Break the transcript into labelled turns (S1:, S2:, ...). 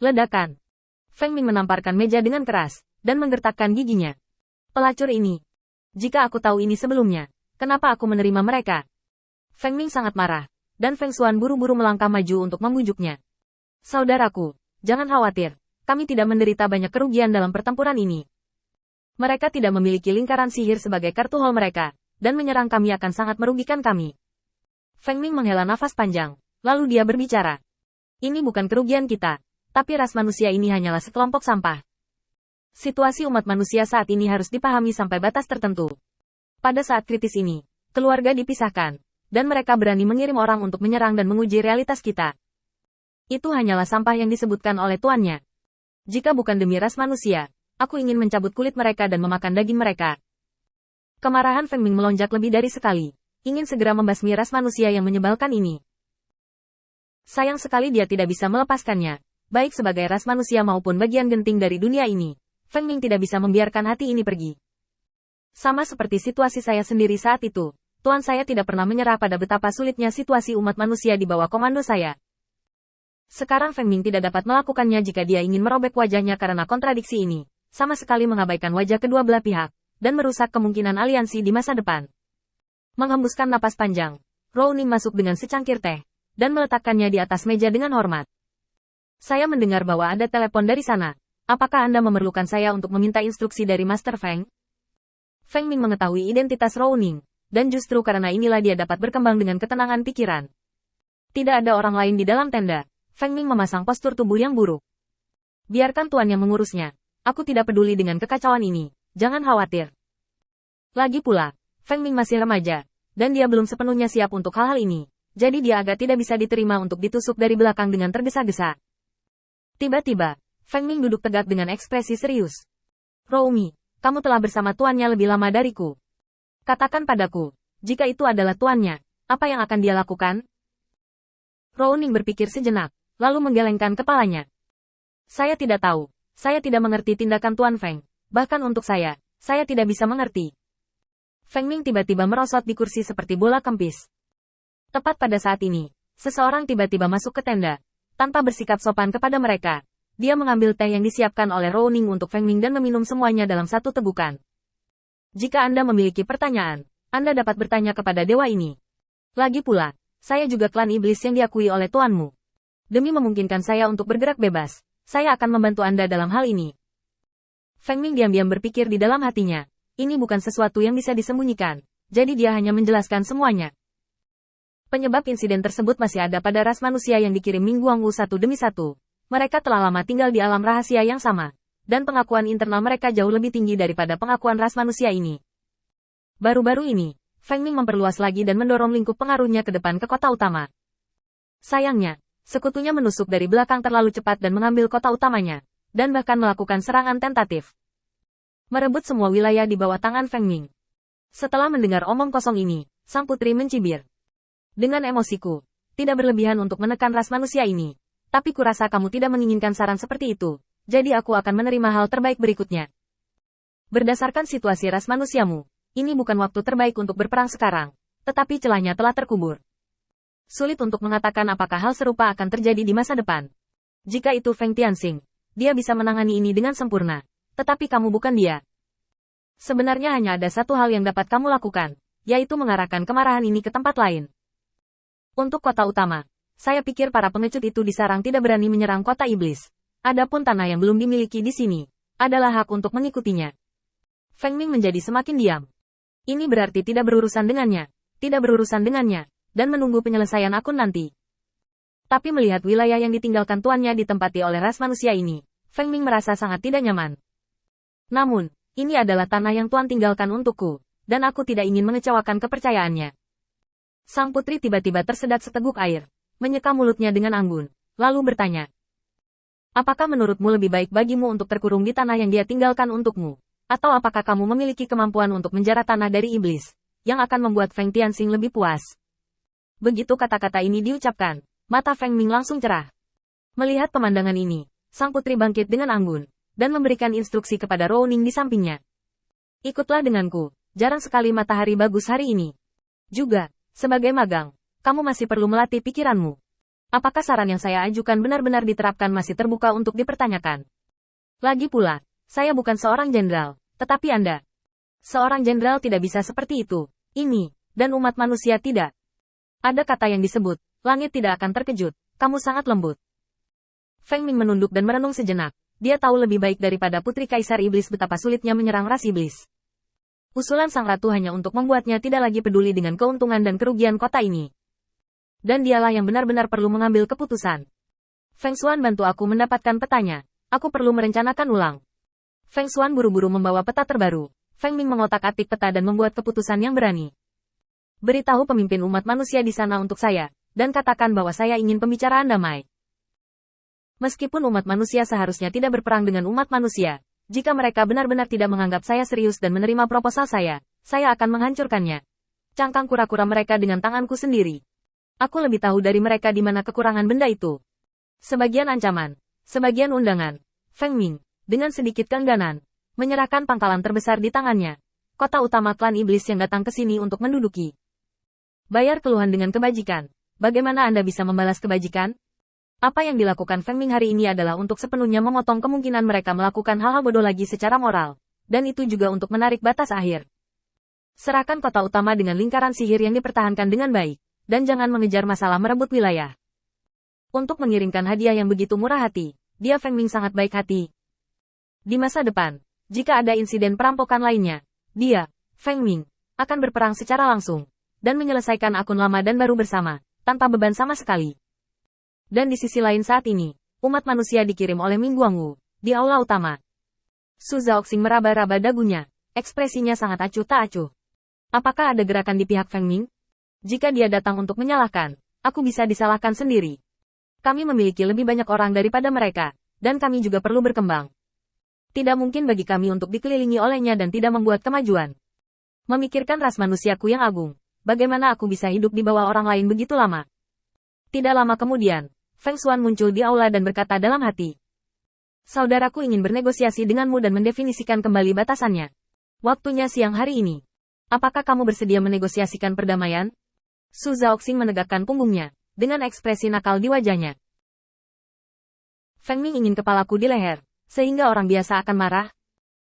S1: Ledakan. Feng Ming menamparkan meja dengan keras, dan menggertakkan giginya. Pelacur ini. Jika aku tahu ini sebelumnya, kenapa aku menerima mereka? Feng Ming sangat marah, dan Feng Xuan buru-buru melangkah maju untuk membujuknya. Saudaraku, jangan khawatir, kami tidak menderita banyak kerugian dalam pertempuran ini. Mereka tidak memiliki lingkaran sihir sebagai kartu hol mereka, dan menyerang kami akan sangat merugikan kami. Feng Ming menghela nafas panjang, lalu dia berbicara. Ini bukan kerugian kita, tapi ras manusia ini hanyalah sekelompok sampah. Situasi umat manusia saat ini harus dipahami sampai batas tertentu. Pada saat kritis ini, keluarga dipisahkan, dan mereka berani mengirim orang untuk menyerang dan menguji realitas kita. Itu hanyalah sampah yang disebutkan oleh tuannya. Jika bukan demi ras manusia, aku ingin mencabut kulit mereka dan memakan daging mereka. Kemarahan Feng Ming melonjak lebih dari sekali, ingin segera membasmi ras manusia yang menyebalkan ini. Sayang sekali dia tidak bisa melepaskannya, baik sebagai ras manusia maupun bagian genting dari dunia ini. Feng Ming tidak bisa membiarkan hati ini pergi. Sama seperti situasi saya sendiri saat itu, tuan saya tidak pernah menyerah pada betapa sulitnya situasi umat manusia di bawah komando saya. Sekarang Feng Ming tidak dapat melakukannya jika dia ingin merobek wajahnya karena kontradiksi ini, sama sekali mengabaikan wajah kedua belah pihak, dan merusak kemungkinan aliansi di masa depan. Menghembuskan napas panjang, Rou Ning masuk dengan secangkir teh, dan meletakkannya di atas meja dengan hormat. Saya mendengar bahwa ada telepon dari sana. Apakah Anda memerlukan saya untuk meminta instruksi dari Master Feng? Feng Ming mengetahui identitas Rou Ning, dan justru karena inilah dia dapat berkembang dengan ketenangan pikiran. Tidak ada orang lain di dalam tenda. Feng Ming memasang postur tubuh yang buruk. Biarkan tuan yang mengurusnya. Aku tidak peduli dengan kekacauan ini. Jangan khawatir. Lagi pula, Feng Ming masih remaja, dan dia belum sepenuhnya siap untuk hal-hal ini. Jadi dia agak tidak bisa diterima untuk ditusuk dari belakang dengan tergesa-gesa. Tiba-tiba, Feng Ming duduk tegak dengan ekspresi serius. Rou Mi, kamu telah bersama tuannya lebih lama dariku. Katakan padaku, jika itu adalah tuannya, apa yang akan dia lakukan? Rou Ning berpikir sejenak, lalu menggelengkan kepalanya. Saya tidak tahu, saya tidak mengerti tindakan Tuan Feng, bahkan untuk saya tidak bisa mengerti. Feng Ming tiba-tiba merosot di kursi seperti bola kempis. Tepat pada saat ini, seseorang tiba-tiba masuk ke tenda, tanpa bersikap sopan kepada mereka. Dia mengambil teh yang disiapkan oleh Rou Ning untuk Feng Ming dan meminum semuanya dalam satu tegukan. Jika Anda memiliki pertanyaan, Anda dapat bertanya kepada dewa ini. Lagi pula, saya juga klan iblis yang diakui oleh tuanmu. Demi memungkinkan saya untuk bergerak bebas, saya akan membantu Anda dalam hal ini. Feng Ming diam-diam berpikir di dalam hatinya, ini bukan sesuatu yang bisa disembunyikan, jadi dia hanya menjelaskan semuanya. Penyebab insiden tersebut masih ada pada ras manusia yang dikirim Ming Guangwu satu demi satu. Mereka telah lama tinggal di alam rahasia yang sama, dan pengakuan internal mereka jauh lebih tinggi daripada pengakuan ras manusia ini. Baru-baru ini, Feng Ming memperluas lagi dan mendorong lingkup pengaruhnya ke depan ke kota utama. Sayangnya, sekutunya menusuk dari belakang terlalu cepat dan mengambil kota utamanya, dan bahkan melakukan serangan tentatif. Merebut semua wilayah di bawah tangan Feng Ming. Setelah mendengar omong kosong ini, sang putri mencibir. Dengan emosiku, tidak berlebihan untuk menekan ras manusia ini. Tapi kurasa kamu tidak menginginkan saran seperti itu, jadi aku akan menerima hal terbaik berikutnya. Berdasarkan situasi ras manusiamu, ini bukan waktu terbaik untuk berperang sekarang, tetapi celahnya telah terkubur. Sulit untuk mengatakan apakah hal serupa akan terjadi di masa depan. Jika itu Feng Tianxing, dia bisa menangani ini dengan sempurna, tetapi kamu bukan dia. Sebenarnya hanya ada satu hal yang dapat kamu lakukan, yaitu mengarahkan kemarahan ini ke tempat lain. Untuk kota utama, saya pikir para pengecut itu di sarang tidak berani menyerang kota iblis. Adapun tanah yang belum dimiliki di sini, adalah hak untuk mengikutinya. Feng Ming menjadi semakin diam. Ini berarti tidak berurusan dengannya, dan menunggu penyelesaian akun nanti. Tapi melihat wilayah yang ditinggalkan tuannya ditempati oleh ras manusia ini, Feng Ming merasa sangat tidak nyaman. Namun, ini adalah tanah yang tuan tinggalkan untukku, dan aku tidak ingin mengecewakan kepercayaannya. Sang putri tiba-tiba tersedat seteguk air. Menyeka mulutnya dengan anggun, lalu bertanya. Apakah menurutmu lebih baik bagimu untuk terkurung di tanah yang dia tinggalkan untukmu? Atau apakah kamu memiliki kemampuan untuk menjara tanah dari iblis, yang akan membuat Feng Tianxing lebih puas? Begitu kata-kata ini diucapkan, mata Feng Ming langsung cerah. Melihat pemandangan ini, sang putri bangkit dengan anggun, dan memberikan instruksi kepada Rou Ning di sampingnya. Ikutlah denganku, jarang sekali matahari bagus hari ini. Juga, sebagai magang, kamu masih perlu melatih pikiranmu. Apakah saran yang saya ajukan benar-benar diterapkan masih terbuka untuk dipertanyakan? Lagi pula, saya bukan seorang jenderal, tetapi Anda. Seorang jenderal tidak bisa seperti itu. Ini, dan umat manusia tidak. Ada kata yang disebut, langit tidak akan terkejut, kamu sangat lembut. Feng Ming menunduk dan merenung sejenak. Dia tahu lebih baik daripada Putri Kaisar Iblis betapa sulitnya menyerang ras iblis. Usulan sang ratu hanya untuk membuatnya tidak lagi peduli dengan keuntungan dan kerugian kota ini. Dan dialah yang benar-benar perlu mengambil keputusan. Feng Xuan bantu aku mendapatkan petanya. Aku perlu merencanakan ulang. Feng Xuan buru-buru membawa peta terbaru. Feng Ming mengotak-atik peta dan membuat keputusan yang berani. Beritahu pemimpin umat manusia di sana untuk saya, dan katakan bahwa saya ingin pembicaraan damai. Meskipun umat manusia seharusnya tidak berperang dengan umat manusia, jika mereka benar-benar tidak menganggap saya serius dan menerima proposal saya akan menghancurkannya. Cangkang kura-kura mereka dengan tanganku sendiri. Aku lebih tahu dari mereka di mana kekurangan benda itu. Sebagian ancaman, sebagian undangan. Feng Ming, dengan sedikit keengganan, menyerahkan pangkalan terbesar di tangannya. Kota utama klan iblis yang datang ke sini untuk menduduki. Bayar keluhan dengan kebajikan. Bagaimana Anda bisa membalas kebajikan? Apa yang dilakukan Feng Ming hari ini adalah untuk sepenuhnya memotong kemungkinan mereka melakukan hal-hal bodoh lagi secara moral. Dan itu juga untuk menarik batas akhir. Serahkan kota utama dengan lingkaran sihir yang dipertahankan dengan baik. Dan jangan mengejar masalah merebut wilayah. Untuk mengirimkan hadiah yang begitu murah hati, dia Feng Ming sangat baik hati. Di masa depan, jika ada insiden perampokan lainnya, dia, Feng Ming, akan berperang secara langsung, dan menyelesaikan akun lama dan baru bersama, tanpa beban sama sekali. Dan di sisi lain saat ini, umat manusia dikirim oleh Ming Guangwu, di aula utama. Su Zhaoxing meraba-raba dagunya, ekspresinya sangat acuh tak acuh. Apakah ada gerakan di pihak Feng Ming? Jika dia datang untuk menyalahkan, aku bisa disalahkan sendiri. Kami memiliki lebih banyak orang daripada mereka, dan kami juga perlu berkembang. Tidak mungkin bagi kami untuk dikelilingi olehnya dan tidak membuat kemajuan. Memikirkan ras manusiaku yang agung, bagaimana aku bisa hidup di bawah orang lain begitu lama? Tidak lama kemudian, Feng Xuan muncul di aula dan berkata dalam hati. Saudaraku ingin bernegosiasi denganmu dan mendefinisikan kembali batasannya. Waktunya siang hari ini. Apakah kamu bersedia menegosiasikan perdamaian? Su Zhaoxing menegakkan punggungnya, dengan ekspresi nakal di wajahnya. Feng Ming ingin kepalaku di leher, sehingga orang biasa akan marah.